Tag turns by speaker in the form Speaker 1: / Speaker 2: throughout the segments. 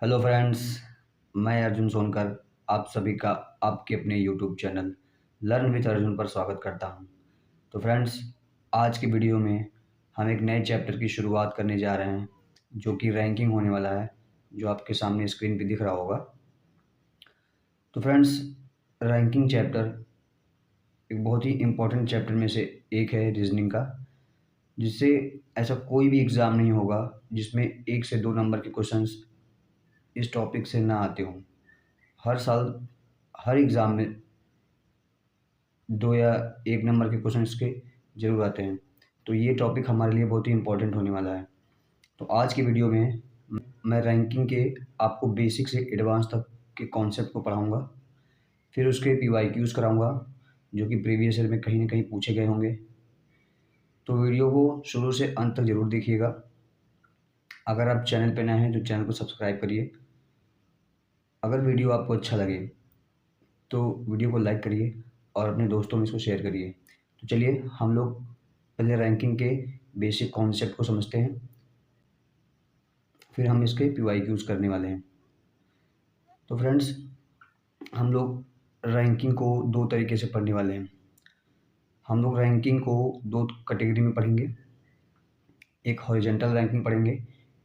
Speaker 1: Hello friends, मैं अर्जुन सोनकर आप सभी का आपके अपने YouTube channel learn with Arjun पर स्वागत करता हूं। तो फ्रेंड्स, आज की वीडियो में हम एक नए चैप्टर की शुरुआत करने जा रहे हैं जो कि रैंकिंग होने वाला है, जो आपके सामने स्क्रीन पे दिख रहा होगा। तो फ्रेंड्स, रैंकिंग चैप्टर एक बहुत ही इम्पोर्टेंट चैप्टर में से एक है रीजनिंग का, जिससे ऐसा कोई भी एग्ज़ाम नहीं होगा जिसमें 1 से 2 नंबर के क्वेश्चंस इस टॉपिक से ना आते हों। हर साल हर एग्ज़ाम में 2 या 1 नंबर के क्वेश्चन इसके ज़रूर आते हैं। तो ये टॉपिक हमारे लिए बहुत ही इम्पोर्टेंट होने वाला है। तो आज की वीडियो में मैं रैंकिंग के आपको बेसिक से एडवांस तक के कॉन्सेप्ट को पढ़ाऊँगा। फिर उसके पीवाईक्यूज़ कराऊँगा, जो कि प्रीवियस ईयर में कहीं न कहीं पूछे गए होंगे। तो वीडियो को शुरू से अंत तक ज़रूर देखिएगा। अगर आप चैनल पे नए हैं तो चैनल को सब्सक्राइब करिए। अगर वीडियो आपको अच्छा लगे तो वीडियो को लाइक करिए और अपने दोस्तों में इसको शेयर करिए। तो चलिए हम लोग पहले रैंकिंग के बेसिक कॉन्सेप्ट को समझते हैं, फिर हम इसके पीवाईक्यूज़ करने वाले हैं। तो फ्रेंड्स, हम लोग रैंकिंग को 2 तरीके से पढ़ने वाले हैं। हम लोग रैंकिंग को 2 कैटेगरी में पढ़ेंगे। एक हॉरिजॉन्टल रैंकिंग पढ़ेंगे,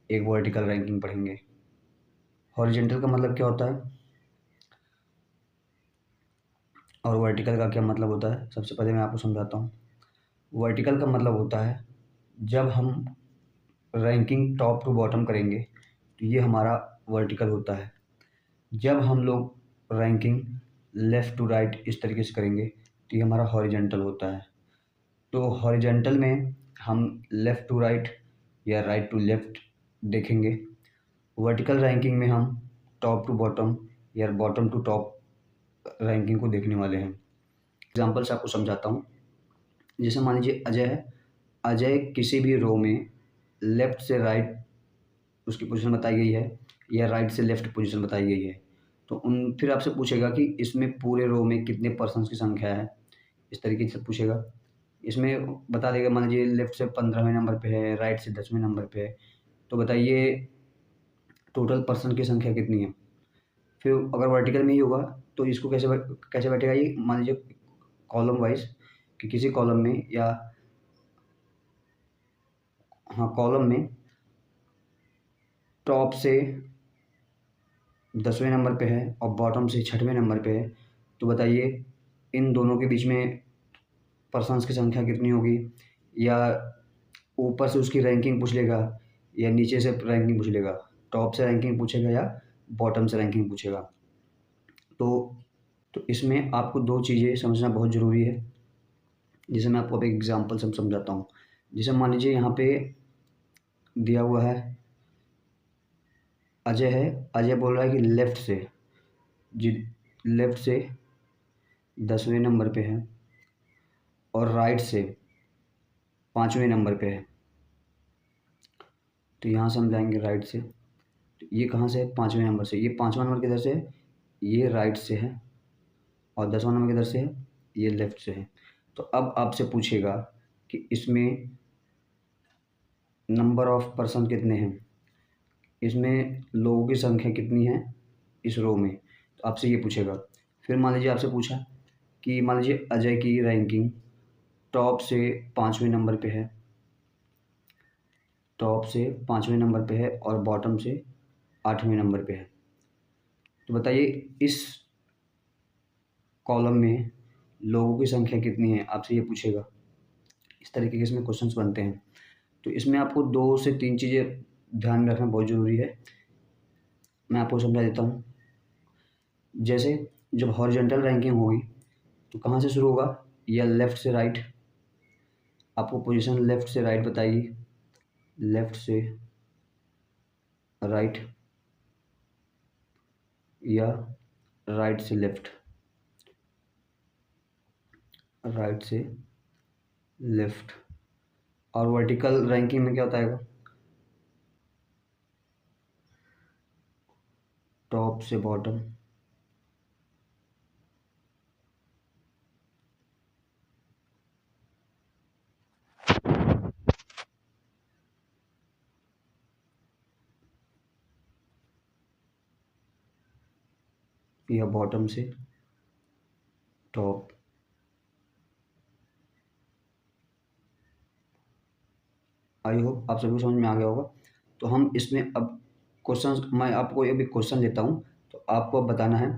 Speaker 1: एक वर्टिकल रैंकिंग पढ़ेंगे। हॉरिजॉन्टल का मतलब क्या होता है और वर्टिकल का क्या मतलब होता है, सबसे पहले मैं आपको समझाता हूँ। वर्टिकल का मतलब होता है जब हम रैंकिंग टॉप टू बॉटम करेंगे तो ये हमारा वर्टिकल होता है। जब हम लोग रैंकिंग लेफ़्ट टू राइट इस तरीके से करेंगे तो ये हमारा हॉरिजॉन्टल होता है। तो हॉरिजॉन्टल में हम लेफ़्ट टू राइट या राइट टू लेफ़्ट देखेंगे। वर्टिकल रैंकिंग में हम टॉप टू बॉटम या बॉटम टू टॉप रैंकिंग को देखने वाले हैं। एग्जांपल से आपको समझाता हूँ। जैसे मान लीजिए अजय है। अजय किसी भी रो में लेफ़्ट से राइट उसकी पोजीशन बताई गई है या राइट से लेफ़्ट पोजीशन बताई गई है। तो फिर आपसे पूछेगा कि इसमें पूरे रो में कितने पर्सन्स की संख्या है, इस तरीके से पूछेगा। इसमें बता देगा, मान लीजिए लेफ़्ट से 15वें नंबर पे है, राइट से 10वें नंबर पे है। तो बताइए टोटल पर्सन की संख्या कितनी है। फिर अगर वर्टिकल में ही होगा तो इसको कैसे बैठेगा, ये मान लीजिए कॉलम वाइज़ कि किसी कॉलम में या हाँ, कॉलम में टॉप से 10वें नंबर पे है और बॉटम से 6वें नंबर पे है। तो बताइए इन दोनों के बीच में पर्सन्स की संख्या कितनी होगी, या ऊपर से उसकी रैंकिंग पूछ लेगा या नीचे से रैंकिंग पूछ लेगा, टॉप से रैंकिंग पूछेगा या बॉटम से रैंकिंग पूछेगा। तो इसमें आपको 2 चीज़ें समझना बहुत ज़रूरी है। जैसे मैं आपको अब एक एग्ज़ाम्पल से समझाता हूँ। जैसे मान लीजिए यहाँ पे दिया हुआ है अजय है। अजय बोल रहा है कि लेफ़्ट से जी लेफ़्ट से 10वें नंबर पे है और राइट से 5वें नंबर पे है। तो यहाँ से हम जाएंगे राइट से। तो ये कहाँ से है, 5वें नंबर से। ये 5वां नंबर किधर से है, ये राइट से है। और 10वां नंबर किधर से है, ये लेफ़्ट से है। तो अब आपसे पूछेगा कि इसमें नंबर ऑफ़ पर्सन कितने हैं, इसमें लोगों की संख्या कितनी है इस रो में। तो आपसे ये पूछेगा। फिर मान लीजिए आपसे पूछा कि मान लीजिए अजय की रैंकिंग टॉप से 5वें नंबर पे है, टॉप से 5वें नंबर पे है और बॉटम से 8वें नंबर पे है। तो बताइए इस कॉलम में लोगों की संख्या कितनी है, आपसे ये पूछेगा। इस तरीके के इसमें क्वेश्चंस बनते हैं। तो इसमें आपको 2 से 3 चीज़ें ध्यान में रखना बहुत ज़रूरी है। मैं आपको समझा देता हूँ। जैसे जब हॉरिजॉन्टल रैंकिंग होगी तो कहाँ से शुरू होगा, या लेफ़्ट से राइट। आपको पोजीशन लेफ़्ट से राइट बताइए, लेफ़्ट से राइट या राइट से लेफ़्ट, राइट से लेफ़्ट। और वर्टिकल रैंकिंग में क्या होता है, टॉप से बॉटम। या बॉटम से टॉप। आई होप आप सभी को समझ में आ गया होगा। तो हम इसमें अब क्वेश्चंस, मैं आपको अभी क्वेश्चन देता हूँ, तो आपको अब बताना है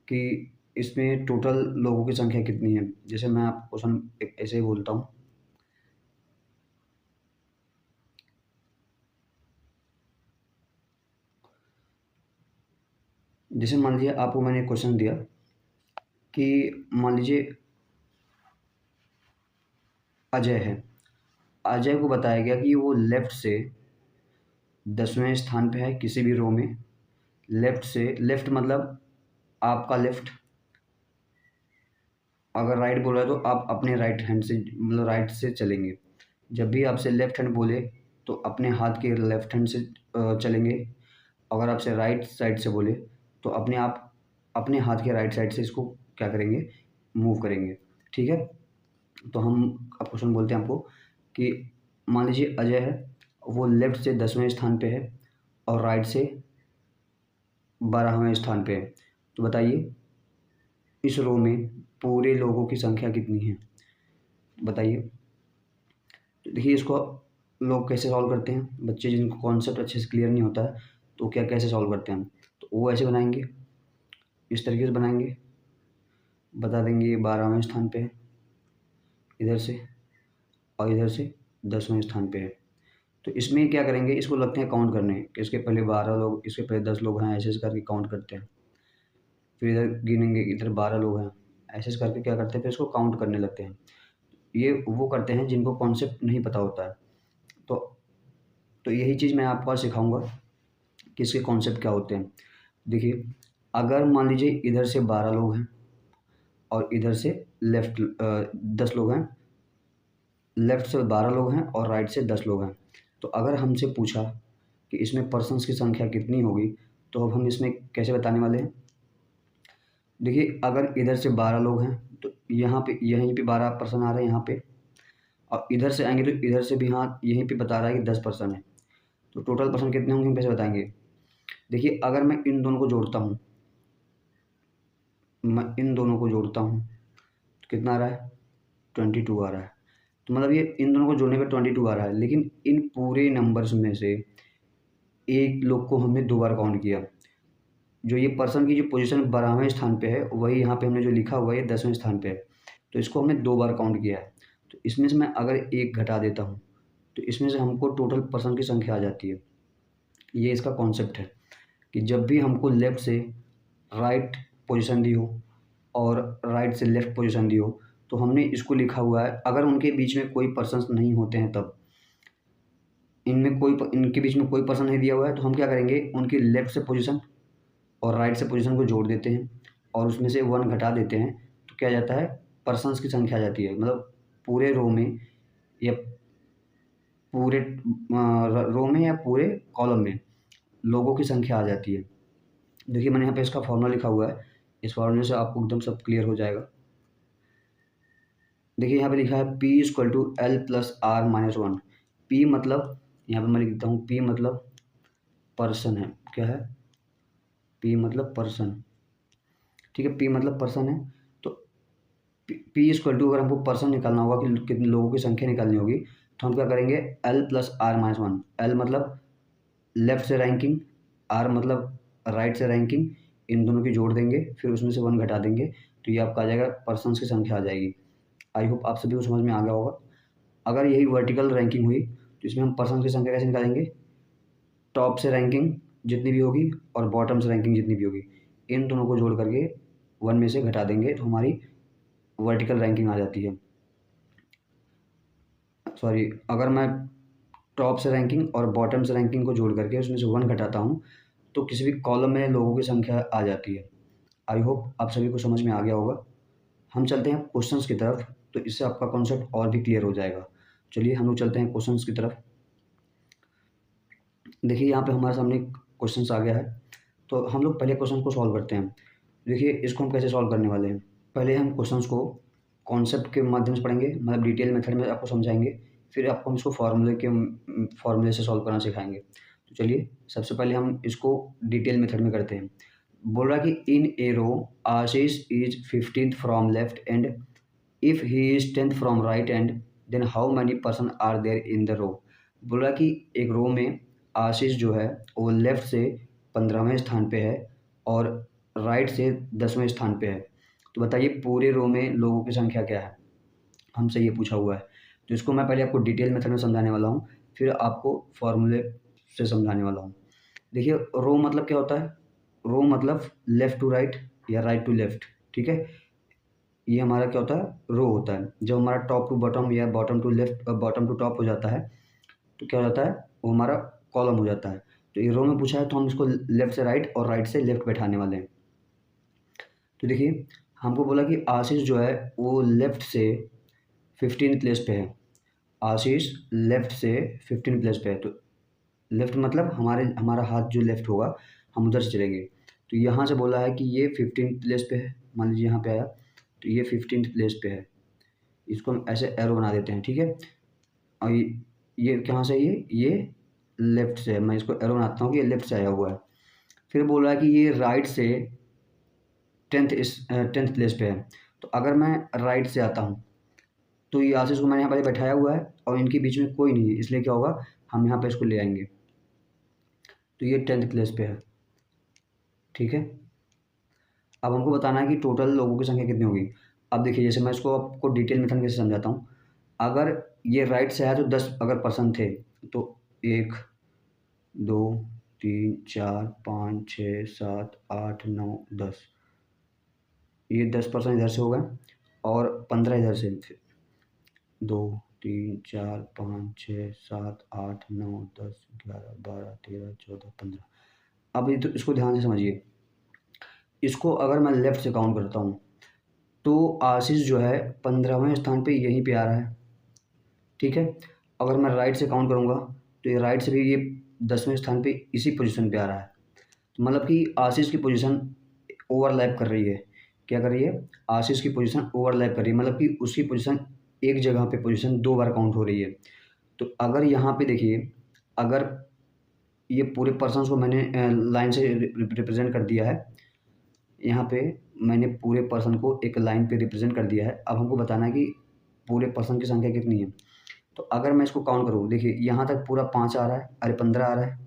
Speaker 1: कि इसमें टोटल लोगों की संख्या कितनी है। जैसे मैं आपको क्वेश्चन ऐसे ही बोलता हूँ, जैसे मान लीजिए आपको मैंने क्वेश्चन दिया कि मान लीजिए अजय है। अजय को बताया गया कि वो लेफ़्ट से 10वें स्थान पे है किसी भी रो में। लेफ़्ट से, लेफ़्ट मतलब आपका लेफ़्ट, अगर राइट बोल रहा है तो आप अपने राइट हैंड से, मतलब राइट से चलेंगे। जब भी आपसे लेफ़्ट हैंड बोले तो अपने हाथ के लेफ़्ट हैंड से चलेंगे। अगर आपसे राइट साइड से बोले तो आप अपने हाथ के राइट साइड से इसको क्या करेंगे, मूव करेंगे। ठीक है। तो हम अब क्वेश्चन बोलते हैं आपको कि मान लीजिए अजय है, वो लेफ़्ट से 10वें स्थान पे है और राइट से 12वें स्थान पे है। तो बताइए इस रो में पूरे लोगों की संख्या कितनी है, बताइए। तो देखिए इसको लोग कैसे सॉल्व करते हैं, बच्चे जिनको कॉन्सेप्ट अच्छे से क्लियर नहीं होता है तो क्या कैसे सॉल्व करते हैं, तो वो ऐसे बनाएंगे, इस तरीके से बनाएंगे, बता देंगे ये 12वें स्थान पे है इधर से, और इधर से 10वें स्थान पे है। तो इसमें क्या करेंगे, इसको लगते हैं काउंट करने कि इसके पहले 12 लोग, इसके पहले 10 लोग हैं, ऐसे करके काउंट करते हैं। फिर इधर गिनेंगे, इधर 12 लोग हैं, ऐसे करके क्या करते हैं, फिर इसको काउंट करने लगते हैं। ये वो करते हैं जिनको कॉन्सेप्ट नहीं पता होता है। तो तो यही चीज़ मैं आपको आज सिखाऊंगा कि इसके कॉन्सेप्ट क्या होते हैं। देखिए अगर मान लीजिए इधर से 12 लोग हैं और इधर से लेफ्ट 10 लोग हैं, लेफ्ट से 12 लोग हैं और राइट से 10 लोग हैं। तो अगर हमसे पूछा कि इसमें पर्सन्स की संख्या कितनी होगी, तो अब हम इसमें कैसे बताने वाले हैं। देखिए अगर इधर से 12 लोग हैं तो यहाँ पे, यहीं पे 12 पर्सन आ रहे हैं यहाँ पे, और इधर से आएंगे तो इधर से भी, हाँ यहीं पे बता रहा है कि 10 पर्सन है। तो टोटल पर्सन कितने होंगे हम कैसे बताएंगे। देखिए अगर मैं इन दोनों को जोड़ता हूँ, तो कितना आ रहा है, 22 आ रहा है। तो मतलब ये इन दोनों को जोड़ने पे 22 आ रहा है, लेकिन इन पूरे नंबर्स में से एक लोग को हमने 2 बार काउंट किया। जो ये पर्सन की जो पोजीशन 12वें स्थान पे है, वही यहाँ पे हमने जो लिखा हुआ है ये 10वें स्थान पे है। तो इसको हमने 2 बार काउंट किया है। तो इसमें से मैं अगर 1 घटा देता हूँ तो इसमें से हमको टोटल पर्सन की संख्या आ जाती है। ये इसका कॉन्सेप्ट है कि जब भी हमको लेफ़्ट से राइट पोजीशन दी हो और राइट से लेफ़्ट पोजीशन दी हो, तो हमने इसको लिखा हुआ है, अगर उनके बीच में कोई पर्सन्स नहीं होते हैं तब, इनके बीच में कोई पर्सन नहीं दिया हुआ है, तो हम क्या करेंगे, उनकी लेफ़्ट से पोजीशन और राइट से पोजीशन को जोड़ देते हैं और उसमें से 1 घटा देते हैं। तो क्या जाता है, पर्सन्स की संख्या आ जाती है। मतलब पूरे रो में या पूरे रो में या पूरे कॉलम में लोगों की संख्या आ जाती है। देखिए मैंने यहाँ पे इसका फॉर्मूला लिखा हुआ है, इस फॉर्मूले से आपको एकदम सब क्लियर हो जाएगा। देखिए यहाँ पे लिखा है P = L+R-1। P मतलब, यहाँ पे मैं लिख देता हूँ, P मतलब पर्सन है। क्या है, P मतलब पर्सन। ठीक है, P मतलब पर्सन है। तो P अगर हमको पर्सन निकालना होगा कि कितने लोगों की संख्या निकालनी होगी, तो हम क्या करेंगे, L+R-1। L मतलब लेफ़्ट से रैंकिंग, R मतलब राइट से रैंकिंग, इन दोनों की जोड़ देंगे, फिर उसमें से 1 घटा देंगे, तो ये आपका आ जाएगा, पर्सन्स की संख्या आ जाएगी। आई होप आप सभी को समझ में आ गया होगा। अगर यही वर्टिकल रैंकिंग हुई तो इसमें हम पर्सन की संख्या कैसे निकालेंगे, टॉप से रैंकिंग जितनी भी होगी और बॉटम से रैंकिंग जितनी भी होगी, इन दोनों को जोड़ करके 1 में से घटा देंगे तो हमारी वर्टिकल रैंकिंग आ जाती है। सॉरी, अगर मैं टॉप से रैंकिंग और बॉटम से रैंकिंग को जोड़ करके उसमें से 1 घटाता हूँ तो किसी भी कॉलम में लोगों की संख्या आ जाती है। आई होप आप सभी को समझ में आ गया होगा। हम चलते हैं क्वेश्चंस की तरफ, तो इससे आपका कॉन्सेप्ट और भी क्लियर हो जाएगा। चलिए हम लोग चलते हैं क्वेश्चंस की तरफ। देखिए यहाँ पे हमारे सामने क्वेश्चंस आ गया है, तो हम लोग पहले क्वेश्चन को सॉल्व करते हैं। देखिए इसको हम कैसे सॉल्व करने वाले हैं, पहले हम क्वेश्चंस को कॉन्सेप्ट के माध्यम से पढ़ेंगे, मतलब डिटेल मेथड में आपको समझाएंगे, फिर आपको हम इसको फार्मूले से सॉल्व करना सिखाएंगे। तो चलिए सबसे पहले हम इसको डिटेल मेथड में करते हैं। बोल रहा है कि in a row Ashish is 15th from left end if he is 10th from right end then how many person are there in the row. बोल रहा है कि एक रो में आशीष जो है वो लेफ्ट से 15वें स्थान पे है और राइट से 10वें स्थान पे है। तो बताइए पूरे रो में लोगों की संख्या क्या है, हमसे ये पूछा हुआ है। तो इसको मैं पहले आपको डिटेल मेथड में समझाने वाला हूँ, फिर आपको फॉर्मूले से समझाने वाला हूँ। देखिए रो मतलब क्या होता है, रो मतलब लेफ़्ट टू राइट या राइट टू लेफ़्ट, ठीक है। ये हमारा क्या होता है, रो होता है। जब हमारा टॉप टू बॉटम या bottom to left bottom to top हो जाता है तो क्या हो जाता है, वो हमारा कॉलम हो जाता है। तो ये रो में पूछा है तो हम इसको लेफ़्ट से राइट और राइट से लेफ़्ट बैठाने वाले हैं। तो देखिए हमको बोला कि आशीष जो है वो लेफ़्ट से 15 प्लेस पे है। आशीष लेफ़्ट से 15 प्लेस पे है। तो लेफ़्ट मतलब हमारा हाथ जो लेफ़्ट होगा हम उधर से चलेंगे। तो यहाँ से बोला है कि ये 15th प्लेस पे है, मान लीजिए यहाँ पे आया तो ये 15th प्लेस पे है। इसको हम ऐसे एरो बना देते हैं, ठीक है। और ये कहाँ से है, ये लेफ़्ट से है। मैं इसको एरो बनाता हूँ कि ये लेफ़्ट से आया हुआ है। फिर बोल रहा है कि ये राइट से 10th प्लेस पे है। तो अगर मैं राइट से आता हूँ तो ये आशीष को मैंने यहाँ पर बैठाया हुआ है और इनके बीच में कोई नहीं है, इसलिए क्या होगा, हम यहाँ पे इसको ले आएंगे। तो ये 10th प्लेस पे है, ठीक है। अब हमको बताना है कि टोटल लोगों की संख्या कितनी होगी। अब देखिए जैसे मैं इसको आपको डिटेल मेथड कैसे समझाता हूँ। अगर ये राइट से है तो 10 अगर पर्सन थे तो 1 2 3 4 5 6 7 8 9 10, ये 10 पर्सन इधर से हो गए और 15 इधर से, 2 3 4 5 6 7 8 9 10 11 12 13 14 15। अब ये तो इसको ध्यान से समझिए। इसको अगर मैं लेफ़्ट से काउंट करता हूँ तो आशीष जो है 15वें स्थान पे यहीं पे आ रहा है, ठीक है। अगर मैं राइट से काउंट करूँगा तो ये राइट से भी ये 10वें स्थान पे इसी पोजीशन पे आ रहा है। तो मतलब कि आशीष की पोजीशन ओवरलैप कर रही है। क्या कर रही है, आशीष की पोजीशन ओवरलैप कर रही है, मतलब कि उसकी पोजीशन एक जगह पे पोजीशन 2 बार काउंट हो रही है। तो अगर यहाँ पे देखिए, अगर ये पूरे पर्सन्स को मैंने लाइन से रिप्रेजेंट कर दिया है, यहाँ पे मैंने पूरे पर्सन को एक लाइन पे रिप्रेजेंट कर दिया है। अब हमको बताना है कि पूरे पर्सन की संख्या कितनी है। तो अगर मैं इसको काउंट करूँ, देखिए यहाँ तक पूरा 5 आ रहा है, अरे 15 आ रहा है,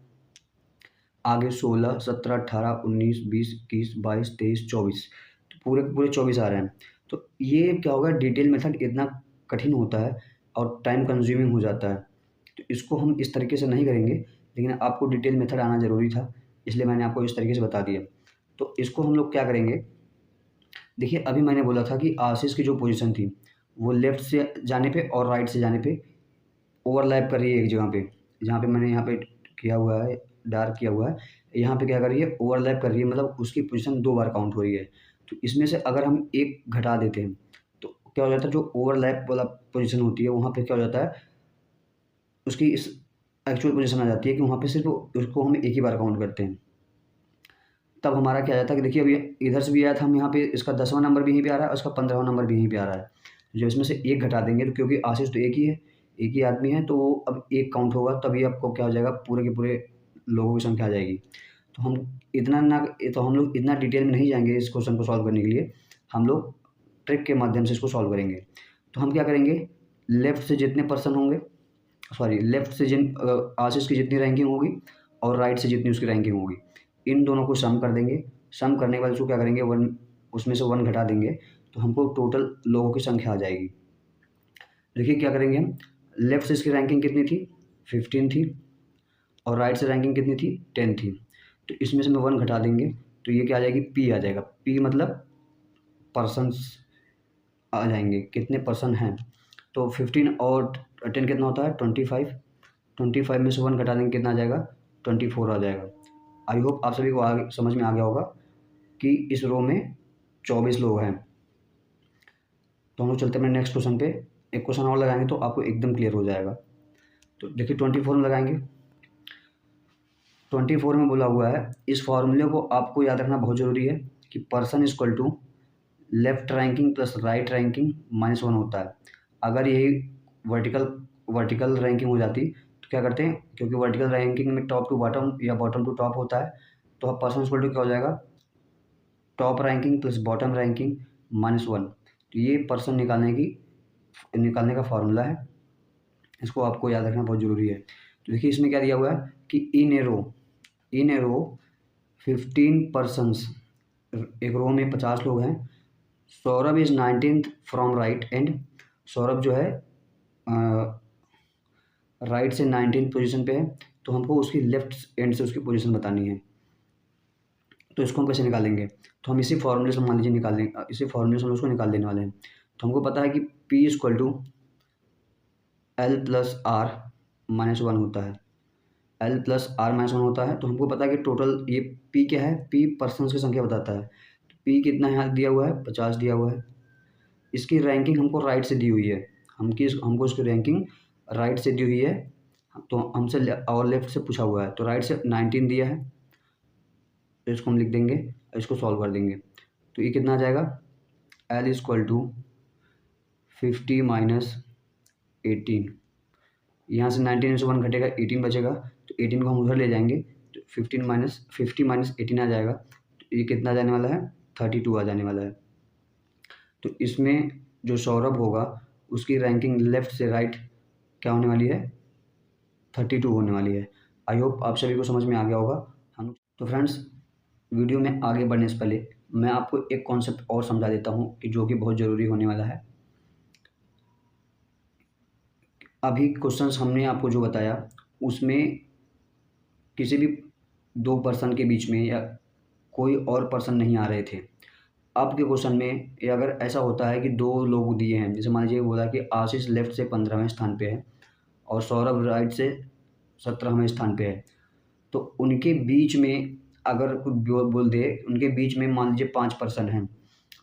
Speaker 1: आगे 16 17 18 19 20 21 22 23 24, तो पूरे के पूरे 24 आ रहे हैं। तो ये क्या होगा, डिटेल मेथड इतना कठिन होता है और टाइम कंज्यूमिंग हो जाता है। तो इसको हम इस तरीके से नहीं करेंगे, लेकिन आपको डिटेल मेथड आना ज़रूरी था, इसलिए मैंने आपको इस तरीके से बता दिया। तो इसको हम लोग क्या करेंगे, देखिए अभी मैंने बोला था कि आशीष की जो पोजीशन थी वो लेफ़्ट से जाने पे और राइट से जाने पे ओवरलैप कर रही है एक जगह पे। जहाँ पे मैंने यहाँ पे किया हुआ है, डार्क किया हुआ है, यहाँ पे क्या कर रही है, ओवरलैप कर रही है, मतलब उसकी पोजीशन 2 बार काउंट हो रही है। तो इसमें से अगर हम एक घटा देते हैं तो क्या हो जाता है, जो ओवरलैप वाला पोजीशन होती है वहाँ पे क्या हो जाता है, उसकी इस एक्चुअल पोजीशन आ जाती है कि वहाँ पे सिर्फ़ उसको हम एक ही बार काउंट करते हैं। तब हमारा क्या आ जाता है कि देखिए अभी इधर से भी आया था, हम यहाँ पे इसका 10वां नंबर भी यहीं पे आ रहा है और इसका 15वां नंबर भी यहीं पे आ रहा है। जो इसमें से एक घटा देंगे तो क्योंकि आशीष तो एक ही है, एक ही आदमी है, तो वो अब एक काउंट होगा तभी आपको क्या हो जाएगा, पूरे के पूरे लोगों की संख्या आ जाएगी। तो हम लोग इतना डिटेल में नहीं जाएँगे इस क्वेश्चन को सॉल्व करने के लिए, हम लोग ट्रिक के माध्यम से इसको सॉल्व करेंगे। तो हम क्या करेंगे, लेफ़्ट से जितने पर्सन होंगे, सॉरी लेफ़्ट से आशीष की जितनी रैंकिंग होगी और राइट से जितनी उसकी रैंकिंग होगी, इन दोनों को सम कर देंगे। सम करने के बाद उसको क्या करेंगे, 1 उसमें से 1 घटा देंगे तो हमको टोटल लोगों की संख्या आ जाएगी। देखिए क्या करेंगे हम, लेफ़्ट से इसकी रैंकिंग कितनी थी, 15 थी और राइट से रैंकिंग कितनी थी, 10 थी। तो इसमें से मैं 1 घटा देंगे तो ये क्या आ जाएगी, पी आ जाएगा। पी मतलब पर्सन्स आ जाएंगे, कितने पर्सन हैं। तो 15 और 10 कितना होता है, 25। 25 में से 1 घटा देंगे कितना आ जाएगा, 24 आ जाएगा। आई होप आप सभी को आगे समझ में आ गया होगा कि इस रो में 24 लोग हैं। तो हम लोग चलते हैं नेक्स्ट क्वेश्चन पे। एक क्वेश्चन और लगाएंगे तो आपको एकदम क्लियर हो जाएगा। तो देखिए 24 में लगाएंगे। 24 में बोला हुआ है, इस फॉर्मूले को आपको याद रखना बहुत ज़रूरी है कि person is equal to left ranking plus right ranking -1 होता है। अगर यही वर्टिकल वर्टिकल रैंकिंग हो जाती तो क्या करते हैं, क्योंकि वर्टिकल रैंकिंग में टॉप टू बॉटम या बॉटम टू टॉप होता है, तो अब पर्सन इक्वल टू क्या हो जाएगा, top ranking plus bottom ranking -1। तो ये पर्सन निकालने का फॉर्मूला है, इसको आपको याद रखना बहुत ज़रूरी है। तो देखिए इसमें क्या दिया हुआ है कि इन ए रो 15 पर्सन्स, एक रो में 50 लोग हैं। Saurabh is 19th from right end, Saurabh जो है राइट से 19th पोजीशन पे है, तो हमको उसकी लेफ्ट एंड से उसकी पोजीशन बतानी है। तो इसको हम कैसे निकालेंगे, तो हम इसी फॉर्मूले से मान लीजिए इसी फॉर्मूले से हम उसको निकाल देने वाले हैं। तो हमको पता है कि P = L + R - 1 होता है, L + R - 1 होता है। तो हमको पता है कि टोटल ये P क्या है, P पर्सन्स की संख्या बताता है। तो P कितना यहाँ दिया हुआ है, 50 दिया हुआ है। इसकी रैंकिंग हमको राइट से दी हुई है, हमको इसकी रैंकिंग राइट से दी हुई है, तो हमसे और लेफ्ट से पूछा हुआ है। तो राइट से 19 दिया है, तो इसको हम लिख देंगे, इसको सॉल्व कर देंगे। तो ये कितना आ जाएगा, L = 50 - 18। यहाँ से 19 में से 1 घटेगा, 18 बचेगा, तो 18 को हम उधर ले जाएंगे, तो 50 - 18 आ जाएगा। तो ये कितना जाने वाला है, 32 आ जाने वाला है। तो इसमें जो सौरभ होगा उसकी रैंकिंग लेफ्ट से राइट क्या होने वाली है, 32 होने वाली है। आई होप आप सभी को समझ में आ गया होगा। हम तो फ्रेंड्स, वीडियो में आगे बढ़ने से पहले मैं आपको एक कॉन्सेप्ट और समझा देता हूँ कि जो कि बहुत ज़रूरी होने वाला है। अभी क्वेश्चंस हमने आपको जो बताया उसमें किसी भी 2 पर्सन के बीच में या कोई और पर्सन नहीं आ रहे थे। आपके क्वेश्चन में ये अगर ऐसा होता है कि 2 लोग दिए हैं, जैसे मान लीजिए बोला कि आशीष लेफ्ट से 15वें स्थान पे है और सौरभ राइट से 17वें स्थान पे है, तो उनके बीच में अगर कुछ बोल दे, उनके बीच में मान लीजिए 5 पर्सन हैं,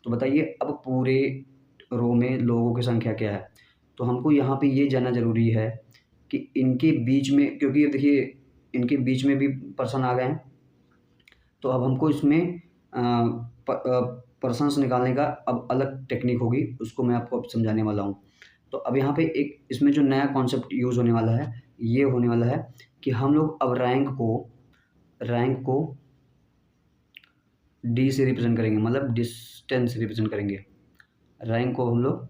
Speaker 1: तो बताइए अब पूरे रो में लोगों की संख्या क्या है। तो हमको यहाँ पे ये जानना ज़रूरी है कि इनके बीच में, क्योंकि देखिए इनके बीच में भी पर्सन आ गए हैं, तो अब हमको इसमें पर्सन्स निकालने का अब अलग टेक्निक होगी, उसको मैं आपको अब समझाने वाला हूँ। तो अब यहाँ पे एक इसमें जो नया कॉन्सेप्ट यूज़ होने वाला है, ये होने वाला है कि हम लोग अब रैंक को डी से रिप्रेजेंट करेंगे, मतलब डिस्टेंस से रिप्रेजेंट करेंगे। रैंक को हम लोग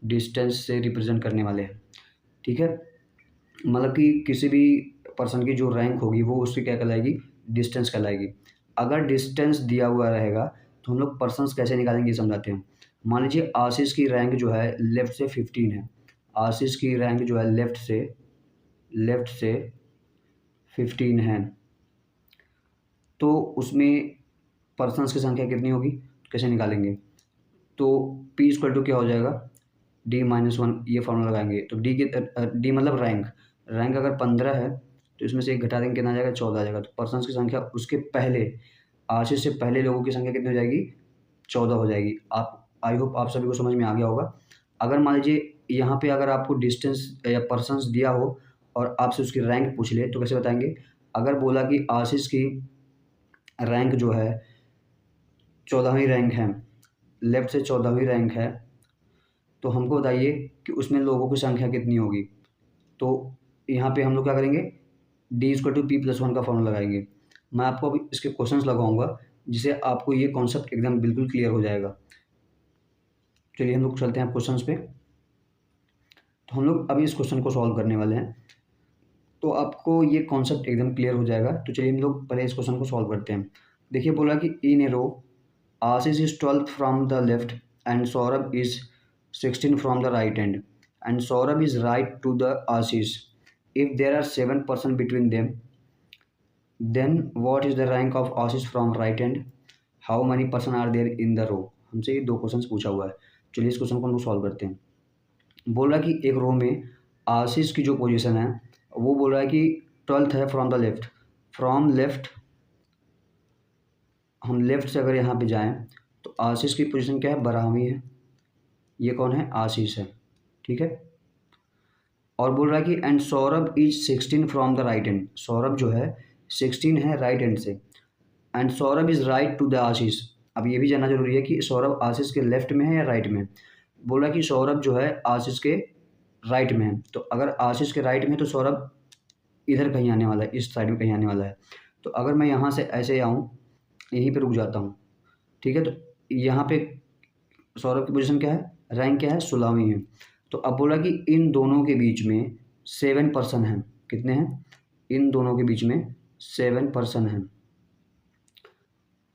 Speaker 1: डिस्टेंस से रिप्रेजेंट करने वाले हैं, ठीक है। मतलब कि किसी भी पर्सन की जो रैंक होगी वो उसकी क्या कहलाएगी, डिस्टेंस कहलाएगी। अगर डिस्टेंस दिया हुआ रहेगा तो हम लोग पर्सन्स कैसे निकालेंगे, ये समझाते हैं। मान लीजिए आशीष की रैंक जो है लेफ्ट से 15 है, आशीष की रैंक जो है लेफ्ट से 15 है, तो उसमें पर्सन्स की संख्या कितनी होगी, कैसे निकालेंगे। तो P = क्या हो जाएगा, D - 1, ये फॉर्मूला लगाएंगे। तो डी मतलब रैंक अगर 15 है तो इसमें से 1 घटा देंगे, कितना आ जाएगा, 14 आ जाएगा। तो पर्सन्स की संख्या उसके पहले, आशीष से पहले लोगों की संख्या कितनी हो जाएगी, 14 हो जाएगी। आई होप आप सभी को समझ में आ गया होगा। अगर मान लीजिए यहाँ पे अगर आपको डिस्टेंस या पर्सन्स दिया हो और आपसे उसकी रैंक पूछ ले, तो कैसे बताएंगे। अगर बोला कि आशीष की रैंक जो है 14वीं रैंक है, लेफ्ट से 14वीं रैंक है, तो हमको बताइए कि उसमें लोगों की संख्या कितनी होगी। तो यहाँ पे हम लोग क्या करेंगे, D = P+1 का फॉर्मूला लगाएंगे। मैं आपको अभी इसके क्वेश्चंस लगाऊंगा जिससे आपको ये कॉन्सेप्ट एकदम बिल्कुल क्लियर हो जाएगा। चलिए हम लोग चलते हैं क्वेश्चंस पे। तो हम लोग अभी इस क्वेश्चन को सॉल्व करने वाले हैं, तो आपको ये कॉन्सेप्ट एकदम क्लियर हो जाएगा। तो चलिए हम लोग पहले इस क्वेश्चन को सॉल्व करते हैं। देखिए बोला कि in a row Ashish is 12th from the left end Saurabh is 16 from the right end and Saurabh is right to the Ashish. If there are 7 person between them, then what is the rank of Ashish from right hand? How many person are there in the row? हमसे ये 2 questions पूछा हुआ है। चलिए इस question को हम लोग सॉल्व करते हैं। बोल रहा है कि एक रो में आशीष की जो पोजीशन है वो बोल रहा है कि 12th है from the left. From left, हम लेफ्ट से अगर यहाँ पे जाएं तो आशीष की पोजीशन क्या है, 12वीं है। ये कौन है, आशीष है, ठीक है। और बोल रहा है कि and Saurabh is 16 from the right end, Saurabh जो है 16 है राइट एंड से, and Saurabh is right to the Ashish. अब ये भी जानना जरूरी है कि सौरभ आशीष के लेफ्ट में है या राइट में। बोल रहा है कि सौरभ जो है आशीष के राइट में है, तो अगर आशीष के राइट में है तो सौरभ इधर कहीं आने वाला है, इस साइड में कहीं आने वाला है। तो अगर मैं यहाँ से ऐसे आऊँ, यहीं पर रुक जाता हूँ, ठीक है, तो यहाँ पे सौरभ की पोजीशन क्या है, रैंक क्या है, 16वीं है। तो अब बोला कि इन दोनों के बीच में 7 पर्सन हैं। कितने हैं, इन दोनों के बीच में 7 पर्सन हैं।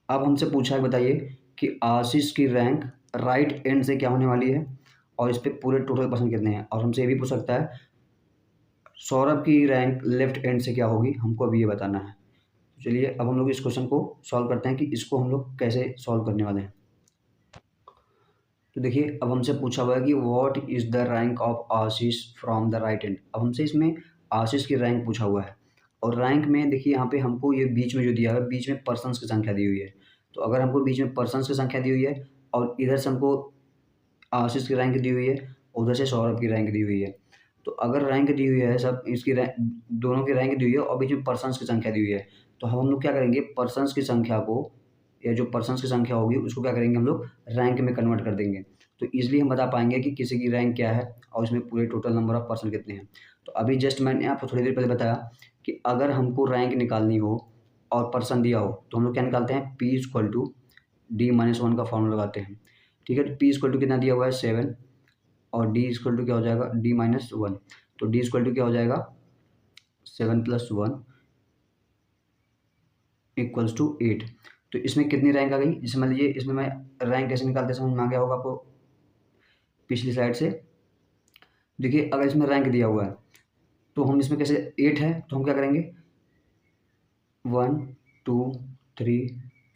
Speaker 1: अब हमसे पूछा है, बताइए कि आशीष की रैंक राइट एंड से क्या होने वाली है, और इस पे पूरे टोटल पर्सन कितने हैं। और हमसे ये भी पूछ सकता है सौरभ की रैंक लेफ्ट एंड से क्या होगी, हमको अभी ये बताना है। तो चलिए अब हम लोग इस क्वेश्चन को सॉल्व करते हैं कि इसको हम लोग कैसे सॉल्व करने वाले हैं। तो देखिए अब हमसे पूछा हुआ है कि what is the rank of Ashish from the right and. अब हमसे इसमें आशीष की रैंक पूछा हुआ है, और रैंक में देखिए यहाँ पे हमको ये बीच में जो दिया हुआ है, बीच में पर्सन्स की संख्या दी हुई है। तो अगर हमको बीच में पर्सन्स की संख्या दी हुई है और इधर से हमको आशीष की रैंक दी हुई है, उधर से सौरभ की रैंक दी हुई है। तो अगर रैंक दी हुई है, सब इसकी रैंक, दोनों की रैंक दी हुई है और बीच में पर्सन्स की संख्या दी हुई है, तो हम लोग क्या करेंगे, पर्सन्स की संख्या को, या जो पर्सन्स की संख्या होगी उसको क्या करेंगे, हम लोग रैंक में कन्वर्ट कर देंगे। तो ईज़िली हम बता पाएंगे कि किसी की रैंक क्या है और इसमें पूरे टोटल नंबर ऑफ पर्सन कितने हैं। तो अभी जस्ट मैंने आपको थोड़ी देर पहले बताया कि अगर हमको रैंक निकालनी हो और पर्सन दिया हो, तो हम लोग क्या निकालते हैं, P इक्वल टू D-1 का फॉर्मूला लगाते हैं। ठीक है, तो P इक्वल टू कितना दिया हुआ है, 7, और D इक्वल टू क्या हो जाएगा, D-1। तो D इक्वल टू क्या हो जाएगा, 7 + 1 इक्वल्स टू 8। तो इसमें कितनी रैंक आ गई, जैसे मान लीजिए इसमें मैं रैंक कैसे निकालते समझ में आ गया होगा आपको पिछली स्लाइड से। देखिए अगर इसमें रैंक दिया हुआ है तो हम इसमें कैसे, 8 है तो हम क्या करेंगे, 1 2 3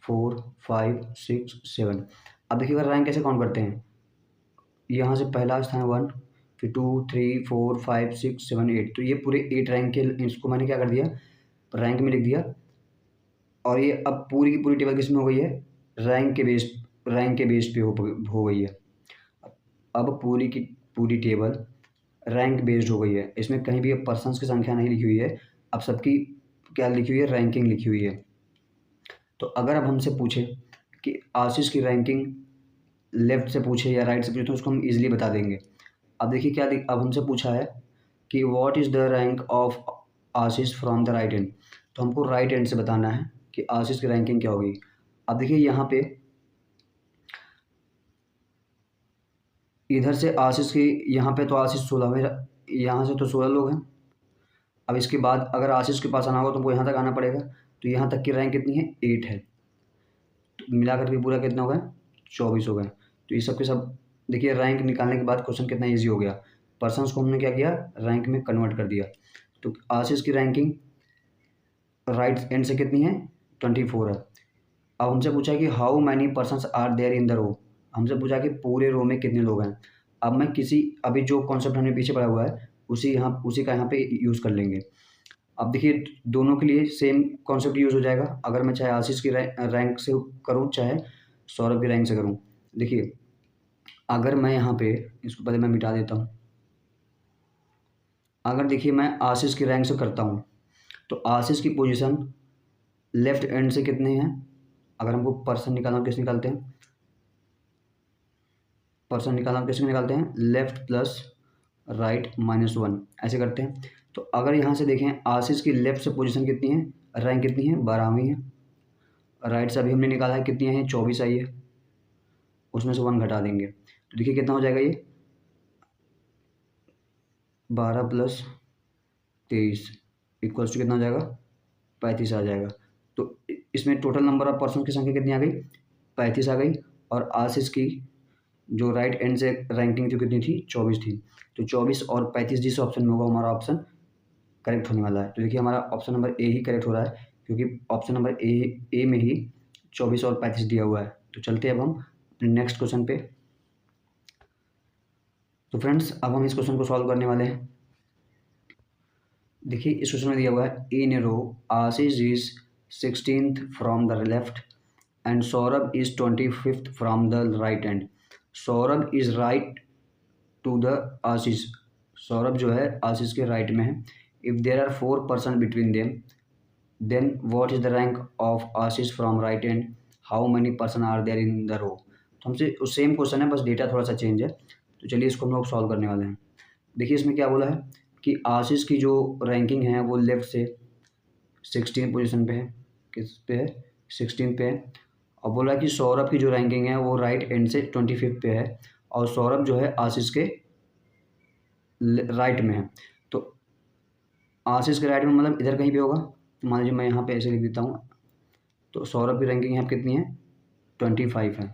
Speaker 1: 4 5 6 7। अब देखिए अगर रैंक कैसे काउंट करते हैं, यहाँ से पहला स्थान 1, फिर 2 3 4 5 6 7 8, तो ये पूरे 8 रैंक के, इसको मैंने क्या कर दिया, रैंक में लिख दिया। और ये अब पूरी की पूरी टेबल किस में हो गई है, रैंक के बेस पे हो गई है। अब पूरी की पूरी टेबल रैंक बेस्ड हो गई है, इसमें कहीं भी अब पर्सन्स की संख्या नहीं लिखी हुई है, अब सबकी क्या लिखी हुई है, रैंकिंग लिखी हुई है। तो अगर अब हमसे पूछे कि आशीष की रैंकिंग लेफ्ट से पूछे या राइट से पूछे, तो उसको हम इजीली बता देंगे। अब देखिए क्या अब हमसे पूछा है कि what is the rank of Ashish from the right and, तो हमको राइट एंड से बताना है कि आशीष की रैंकिंग क्या होगी। अब देखिए यहाँ पे इधर से आशीष की, यहाँ पे तो आशीष 16वें, यहाँ से तो 16 लोग हैं। अब इसके बाद अगर आशीष के पास आना होगा तो हमको यहाँ तक आना पड़ेगा, तो यहाँ तक की रैंक कितनी है, 8 है। तो मिला करके पूरा कितना हो गया, 24 हो गए। तो ये सब के सब देखिए रैंक निकालने के बाद क्वेश्चन कितना ईजी हो गया। पर्सन्स को हमने क्या किया, रैंक में कन्वर्ट कर दिया। तो आशीष की रैंकिंग राइट एंड से कितनी है, 24 है। अब हमसे पूछा है कि how many persons are there in the row, हमसे पूछा कि पूरे रो में कितने लोग हैं। अब मैं किसी, अभी जो कॉन्सेप्ट हमने पीछे पढ़ा हुआ है उसी का यहाँ पे यूज़ कर लेंगे। अब देखिए दोनों के लिए सेम कॉन्सेप्ट यूज़ हो जाएगा, अगर मैं चाहे आशीष की रैंक से करूँ चाहे सौरभ की रैंक से करूँ। देखिए अगर मैं यहाँ पे, इसको पहले मैं मिटा देता हूँ। अगर देखिए मैं आशीष की रैंक से करता हूँ तो आशीष की पोजीशन लेफ्ट एंड से कितने हैं, अगर हमको पर्सन निकालना, किस निकालते हैं, पर्सन निकालना किस में निकालते हैं, लेफ्ट प्लस राइट -1 ऐसे करते हैं। तो अगर यहाँ से देखें आशीष की लेफ्ट से पोजीशन कितनी है, रैंक कितनी है, 12वीं है। राइट से अभी हमने निकाला है कितनी है, 24 आई है, उसमें से 1 घटा देंगे तो देखिए कितना हो जाएगा, ये 12 + 23 इक्वल्स टू कितना हो जाएगा, 35 आ जाएगा। तो इसमें टोटल नंबर ऑफ पर्सन की संख्या कितनी आ गई, 35 आ गई। और आशीष की जो राइट एंड से रैंकिंग थी कितनी थी, 24 थी। तो 24 और 35 जिस ऑप्शन में होगा हमारा ऑप्शन करेक्ट होने वाला है। तो देखिए हमारा option number A he correct हो रहा है, क्योंकि ऑप्शन नंबर ए में ही 24 और 35 दिया हुआ है। तो चलते हैं अब हम अपने नेक्स्ट क्वेश्चन पे। तो फ्रेंड्स अब हम इस क्वेश्चन को सॉल्व करने वाले हैं। देखिए इस क्वेश्चन में दिया हुआ है, in a row Ashish is 16th from the left end Saurabh is 25th from the right end. Saurabh is right to the Ashish, Saurabh जो है आशीष के राइट में है। If there are 4 person between them then what is the rank of Ashish from right end, how many person are there in the row. तो हमसे same question है, बस data थोड़ा सा चेंज है। तो चलिए इसको हम लोग सॉल्व करने वाले हैं। देखिए इसमें क्या बोला है कि आशीष की जो रैंकिंग है वो लेफ्ट से 16 पोजीशन पे है, किस पे है, 16 पे है। और बोला कि सौरभ की जो रैंकिंग है वो राइट एंड से 25 पे है और सौरभ जो है आशीष के राइट में है। तो आशीष के राइट में मतलब इधर कहीं पे होगा। तो मान लीजिए मैं यहाँ पे ऐसे लिख देता हूँ। तो सौरभ की रैंकिंग यहाँ पे कितनी है, 25 है।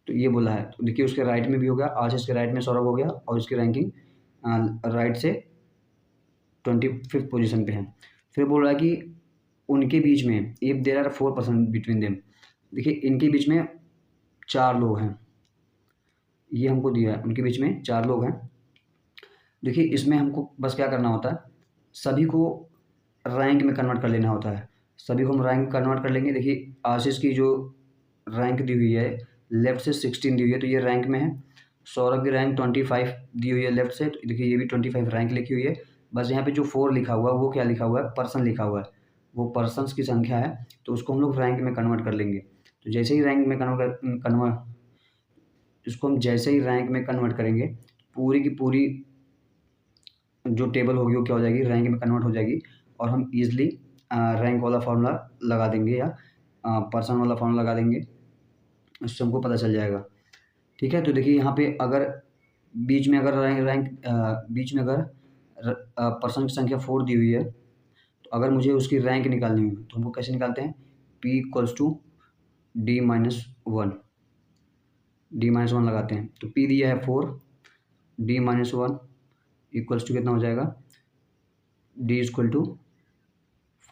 Speaker 1: तो ये बोला है, तो देखिए उसके राइट में भी हो गया, आशीष के राइट में सौरभ हो गया और इसकी रैंकिंग राइट से 25 पोजीशन पे है। फिर बोल रहा है कि उनके बीच में if there are 4% between them, देखिए इनके बीच में 4 लोग हैं, ये हमको दिया है, उनके बीच में 4 लोग हैं। देखिए इसमें हमको बस क्या करना होता है, सभी को रैंक में कन्वर्ट कर लेना होता है। सभी को हम रैंक कन्वर्ट कर लेंगे। देखिए आशीष की जो रैंक दी हुई है लेफ्ट से 16 दी हुई है, तो ये रैंक में है। सौरभ की रैंक 25 दी हुई है लेफ्ट से, तो देखिए ये भी 25 रैंक लिखी हुई है। बस यहाँ पे जो 4 लिखा हुआ है वो क्या लिखा हुआ है, पर्सन लिखा हुआ है, वो पर्सन्स की संख्या है, तो उसको हम लोग रैंक में कन्वर्ट कर लेंगे। तो जैसे ही रैंक में कन्वर्ट इसको हम जैसे ही रैंक में कन्वर्ट करेंगे, पूरी की पूरी जो टेबल होगी वो क्या हो जाएगी, रैंक में कन्वर्ट हो जाएगी और हम ईजिली रैंक वाला फार्मूला लगा देंगे या पर्सन वाला फार्मूला लगा देंगे, उससे हमको पता चल जाएगा। ठीक है, तो देखिए यहाँ पे अगर बीच में अगर बीच में अगर पर्सन की संख्या 4 दी हुई है, तो अगर मुझे उसकी रैंक निकालनी हो तो हमको कैसे निकालते हैं, P equals to D-1, D-1 लगाते हैं। तो P दिया है 4, D-1 इक्वल्स टू कितना हो जाएगा, D इक्वल टू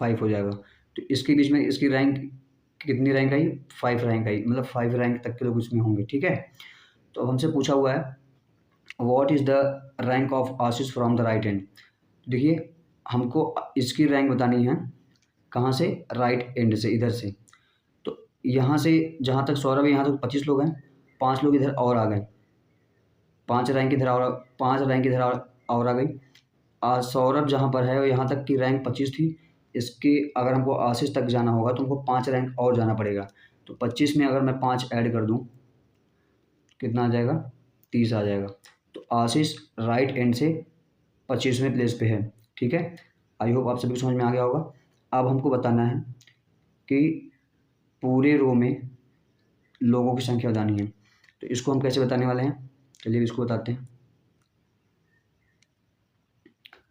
Speaker 1: 5 हो जाएगा। तो इसके बीच में इसकी रैंक कितनी रैंक आई, 5 रैंक आई, मतलब 5 रैंक तक के लोग इसमें होंगे। ठीक है, तो अब हमसे पूछा हुआ है what is the rank of Ashish from the right and. देखिए हमको इसकी रैंक बतानी है कहाँ से, राइट एंड से, इधर से। तो यहाँ से जहाँ तक सौरभ है यहाँ तक 25 लोग हैं, 5 लोग इधर और आ गए, 5 रैंक इधर और आ गई। सौरभ जहाँ पर है यहाँ तक की रैंक 25 थी, इसके अगर हमको आशीष तक जाना होगा तो हमको 5 रैंक और जाना पड़ेगा। तो 25 में अगर मैं 5 ऐड कर दूँ कितना आ जाएगा, 30 आ जाएगा। तो आशीष राइट एंड से 25वें प्लेस पे है। ठीक है, आई होप आप सभी को समझ में आ गया होगा। अब हमको बताना है कि पूरे रो में लोगों की संख्या बतानी है, तो इसको हम कैसे बताने वाले हैं, चलिए इसको बताते हैं।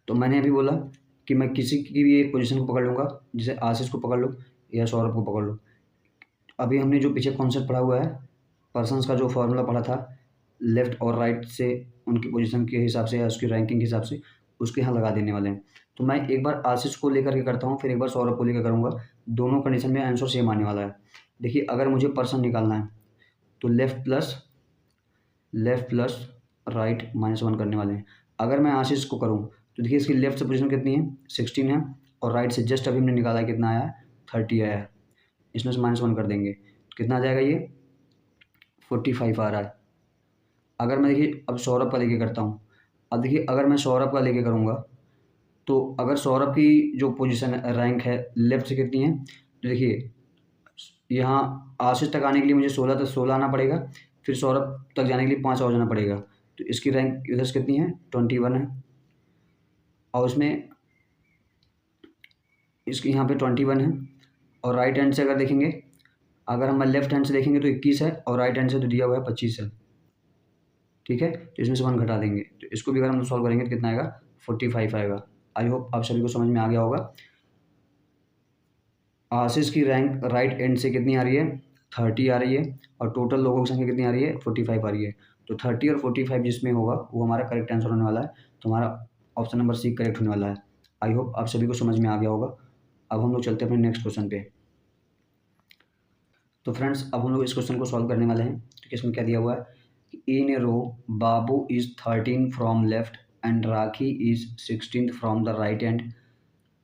Speaker 1: तो मैंने अभी बोला कि मैं किसी की भी एक पोजीशन को पकड़ लूँगा, जैसे आशीष को पकड़ लो या सौरभ को पकड़ लो। अभी हमने जो पीछे कॉन्सेप्ट पढ़ा हुआ है, पर्सन्स का जो फॉर्मूला पढ़ा था, लेफ्ट और राइट से उनकी पोजीशन के हिसाब से या उसकी रैंकिंग के हिसाब से, उसके यहाँ लगा देने वाले हैं। तो मैं एक बार आशीष को लेकर के करता हूँ, फिर एक बार सौरभ को लेकर करूँगा, दोनों कंडीशन में आंसर सेम आने वाला है। देखिए अगर मुझे पर्सन निकालना है तो लेफ्ट प्लस राइट -1 करने वाले हैं। अगर मैं आशीष को करूँ तो देखिए इसकी लेफ्ट से पोजीशन कितनी है, 16 है, और राइट से जस्ट अभी हमने निकाला है कितना आया है, 30 आया है। इसमें से -1 कर देंगे, कितना आ जाएगा, ये 45 आ रहा है। अगर मैं देखिए अब सौरभ का लेके करता हूँ, अब देखिए अगर मैं सौरभ का लेके करूँगा तो अगर सौरभ की जो पोजीशन रैंक है लेफ्ट से कितनी है, तो देखिए यहाँ आशीष तक आने के लिए मुझे 16 आना पड़ेगा, फिर सौरभ तक जाने के लिए 5 और जाना पड़ेगा। तो इसकी रैंक इधर से कितनी है, 21 है, और उसमें इसकी यहाँ पे 21 है। और राइट हैंड से अगर देखेंगे, अगर हम लेफ्ट हैंड से देखेंगे तो 21 है, और राइट हैंड से तो दिया हुआ है 25 है। ठीक है, तो इसमें से 1 घटा देंगे, तो इसको भी अगर हम सॉल्व करेंगे तो कितना आएगा, 45 आएगा। आई होप आप सभी को समझ में आ गया होगा। आशीष की रैंक राइट एंड से कितनी आ रही है, 30 आ रही है, और टोटल लोगों की संख्या कितनी आ रही है, 45 आ रही है। तो 30 और 45 जिसमें होगा वो हमारा करेक्ट आंसर होने वाला है। तो हमारा ऑप्शन नंबर सी करेक्ट होने वाला है। आई होप आप सभी को समझ में आ गया होगा। अब हम लोग चलते हैं अपने नेक्स्ट क्वेश्चन पे। तो फ्रेंड्स अब हम लोग इस क्वेश्चन को सॉल्व करने वाले हैं। तो इसमें क्या दिया हुआ है, in a row Babu is 13 from left end Rakhi is 16 from the right hand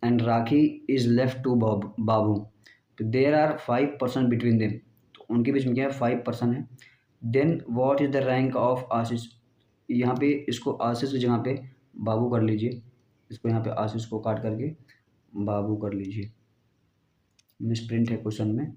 Speaker 1: and Rakhi is left to Babu. तो देर आर 5% बिटवीन देम, तो उनके बीच में क्या है, 5% है। Then what is the rank of Ashish, यहाँ पे इसको आशीष की जगह पे बाबू कर लीजिए, इसको यहाँ पे आशीष को काट करके बाबू कर लीजिए, मिसप्रिंट है क्वेश्चन में।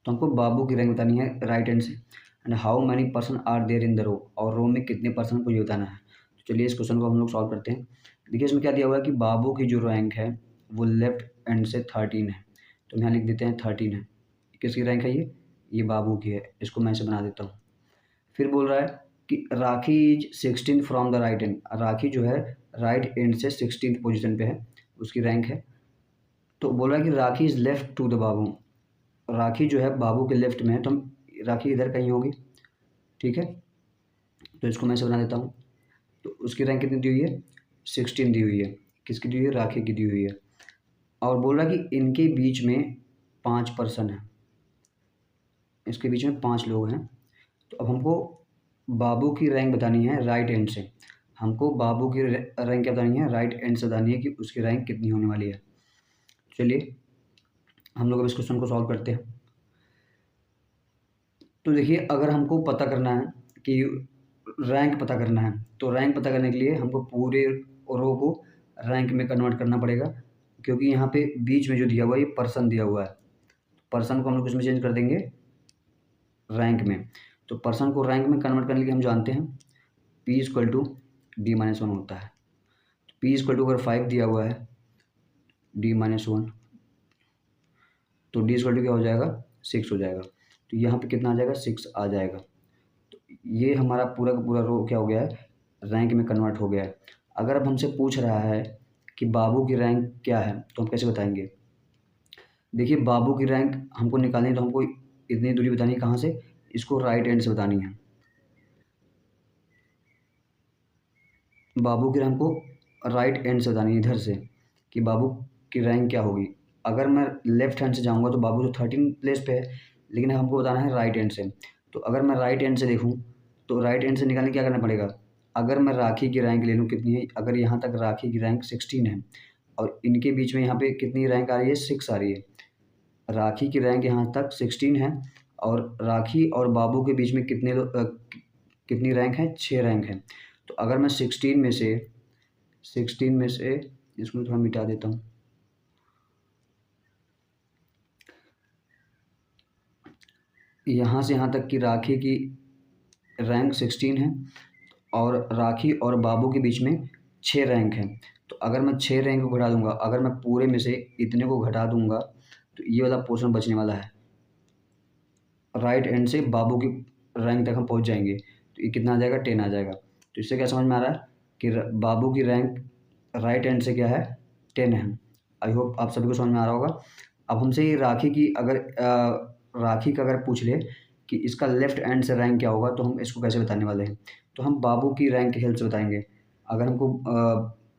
Speaker 1: तो हमको बाबू की रैंक बतानी है राइट हैंड से, and how many person are there in the row, और रो में कितने पर्सन को ये बताना है। तो चलिए इस क्वेश्चन को हम लोग सॉल्व करते हैं। देखिए इसमें क्या दिया हुआ है कि बाबू की जो रैंक है वो लेफ्ट एंड से 13 है, तो हम यहाँ लिख देते हैं 13 है। किसकी रैंक है ये बाबू की है। इसको मैं ऐसे बना देता हूँ। फिर बोल रहा है कि Rakhi is 16 from the right end. Rakhi जो है राइट एंड से 16th पोजीशन पे है, उसकी रैंक है। तो बोल रहा है कि Rakhi is left to the बाबू। राखी जो है बाबू के लेफ्ट में है, तो हम राखी इधर कहीं होगी, ठीक है। तो इसको मैं ऐसे बना देता हूँ। तो उसकी रैंक कितनी दी हुई है, 16 दी हुई है। किसकी दी हुई है, राखी की दी हुई है। और बोल रहा है कि इनके बीच में 5 पर्सन है, इसके बीच में 5 लोग हैं। तो अब हमको बाबू की रैंक बतानी है राइट एंड से। हमको बाबू की रैंक क्या बतानी है, राइट एंड से बतानी है कि उसकी रैंक कितनी होने वाली है। चलिए हम लोग अब इस क्वेश्चन को सॉल्व करते हैं। तो देखिए, अगर हमको पता करना है कि रैंक पता करना है, तो रैंक पता करने के लिए हमको पूरे रो को रैंक में कन्वर्ट करना पड़ेगा, क्योंकि यहाँ पे बीच में जो दिया हुआ है ये पर्सन दिया हुआ है। पर्सन को हम लोग इसमें चेंज कर देंगे रैंक में। तो पर्सन को रैंक में कन्वर्ट करने के लिए हम जानते हैं P इक्वल टू D-1 होता है। तो P इक्वल टू अगर 5 दिया हुआ है D-1, तो D इक्वल टू क्या हो जाएगा, 6 हो जाएगा। तो यहाँ पे कितना आ जाएगा, 6 आ जाएगा। तो ये हमारा पूरा का पूरा रो क्या हो गया है, रैंक में कन्वर्ट हो गया है। अगर अब हमसे पूछ रहा है कि बाबू की रैंक क्या है, तो हम कैसे बताएंगे। देखिए, बाबू की रैंक हमको निकालनी है, तो हमको इतनी दूरी बतानी है कहाँ से, इसको राइट एंड से बतानी है। बाबू की रैंक को राइट एंड से बतानी है, इधर से, कि बाबू की रैंक क्या होगी। अगर मैं लेफ्ट हैंड से जाऊंगा तो बाबू तो 13 प्लेस पे है, लेकिन हमको बताना है राइट एंड से। तो अगर मैं राइट एंड से देखूं, तो राइट एंड से निकालने क्या करना पड़ेगा। अगर मैं राखी की रैंक ले लूँ कितनी है, अगर यहाँ तक राखी की रैंक 16 है और इनके बीच में यहाँ पे कितनी रैंक आ रही है, 6 आ रही है। राखी की रैंक यहाँ तक 16 है और राखी और बाबू के बीच में कितनी रैंक है, 6 रैंक है। तो अगर मैं 16 में से इसको थोड़ा मिटा देता हूँ। यहाँ से यहाँ तक की राखी की रैंक 16 है और राखी और बाबू के बीच में 6 रैंक है। तो अगर मैं 6 रैंक को घटा दूंगा, अगर मैं पूरे में से इतने को घटा दूंगा, तो ये वाला पोर्शन बचने वाला है। राइट एंड से बाबू की रैंक तक हम पहुँच जाएंगे, तो ये कितना आ जाएगा, 10 आ जाएगा। तो इससे क्या समझ में आ रहा है कि बाबू की रैंक राइट एंड से क्या है, 10 है। आई होप आप सभी को समझ में आ रहा होगा। अब हमसे ये राखी की अगर राखी का अगर पूछ ले कि इसका लेफ्ट एंड से रैंक क्या होगा, तो हम इसको कैसे बताने वाले हैं। तो हम बाबू की रैंक की हेल्प से बताएंगे। अगर हमको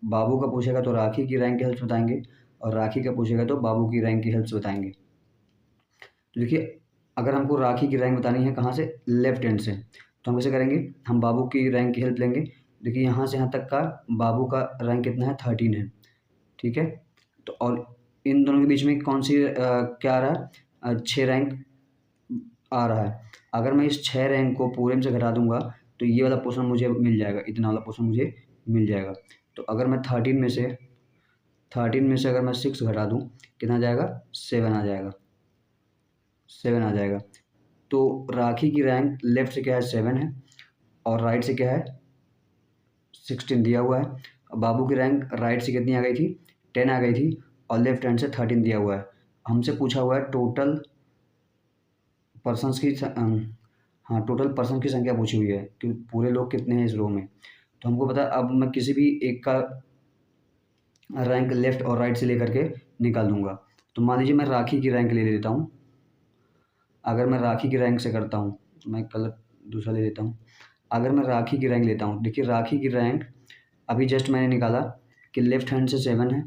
Speaker 1: बाबू का पूछेगा तो राखी की रैंक की हेल्प से बताएंगे, और राखी का पूछेगा तो बाबू की रैंक की हेल्प से बताएंगे। तो देखिए, अगर हमको राखी की रैंक बतानी है कहाँ से, लेफ्ट हैंड से, तो हम कैसे करेंगे, हम बाबू की रैंक की हेल्प लेंगे। देखिए, यहाँ से यहाँ तक का बाबू का रैंक कितना है, 13 है, ठीक है। तो और इन दोनों के बीच में कौन सी क्या आ रहा है, 6 रैंक आ रहा है। अगर मैं इस 6 रैंक को पूरे में से घटा दूंगा, तो ये वाला पोर्शन मुझे मिल जाएगा, इतना वाला पोर्शन मुझे मिल जाएगा। तो अगर मैं 13 में से अगर मैं 6 घटा दूँ, कितना आ जाएगा, 7 आ जाएगा, 7 आ जाएगा। तो राखी की रैंक लेफ्ट से क्या है, 7 है, और राइट से क्या है, 16 दिया हुआ है। बाबू की रैंक राइट से कितनी आ गई थी, 10 आ गई थी, और लेफ्ट हैंड से 13 दिया हुआ है। हमसे पूछा हुआ है टोटल पर्सन्स की हाँ, टोटल पर्सन की संख्या पूछी हुई है कि पूरे लोग कितने हैं इस रो में। तो हमको पता है, अब मैं किसी भी एक का रैंक लेफ्ट और राइट से लेकर के निकाल दूंगा। तो मान लीजिए मैं राखी की रैंक ले लेता हूँ। अगर मैं राखी की रैंक से करता हूँ, तो मैं कलर दूसरा ले लेता हूँ। अगर मैं राखी की रैंक लेता हूँ, देखिए राखी की रैंक अभी जस्ट मैंने निकाला कि लेफ्ट हैंड से 7 है,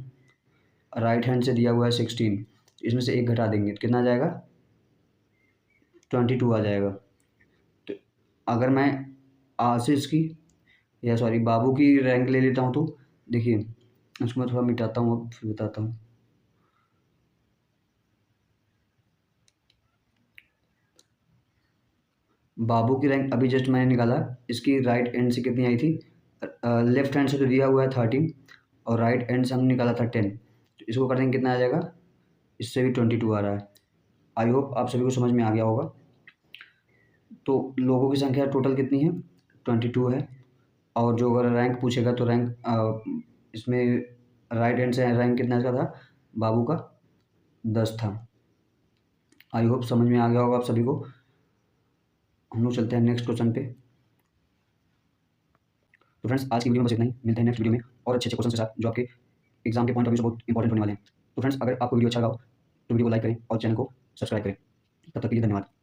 Speaker 1: राइट हैंड से दिया हुआ है 16। इसमें से एक घटा देंगे तो कितना आ जाएगा, 22 आ जाएगा। तो अगर मैं आशीष की या सॉरी बाबू की रैंक ले लेता हूँ, तो देखिए उसको मैं थोड़ा मिटाता हूँ, अब फिर बताता हूँ। बाबू की रैंक अभी जस्ट मैंने निकाला, इसकी राइट एंड से कितनी आई थी, लेफ्ट हैंड से तो दिया हुआ है 13 और राइट एंड से हमने निकाला था 10। तो इसको कर देंगे कितना आ जाएगा, इससे भी 22 आ रहा है। आई होप आप सभी को समझ में आ गया होगा। तो लोगों की संख्या टोटल कितनी है, 22 है। और जो अगर रैंक पूछेगा तो रैंक इसमें राइट हैंड से रैंक कितना का था, बाबू का 10 था। आई होप समझ में आ गया होगा आप सभी को। हम लोग चलते हैं नेक्स्ट क्वेश्चन पे। तो फ्रेंड्स आज की वीडियो में बस इतना ही, मिलते हैं नेक्स्ट वीडियो में और अच्छे अच्छे क्वेश्चन के साथ जो आपके एग्जाम के पॉइंट ऑफ व्यू से बहुत इंपॉर्टेंट होने वाले हैं। तो फ्रेंड्स अगर आपको वीडियो अच्छा लगा हो तो वीडियो को लाइक करें और चैनल को सब्सक्राइब करें। तब तक के लिए धन्यवाद।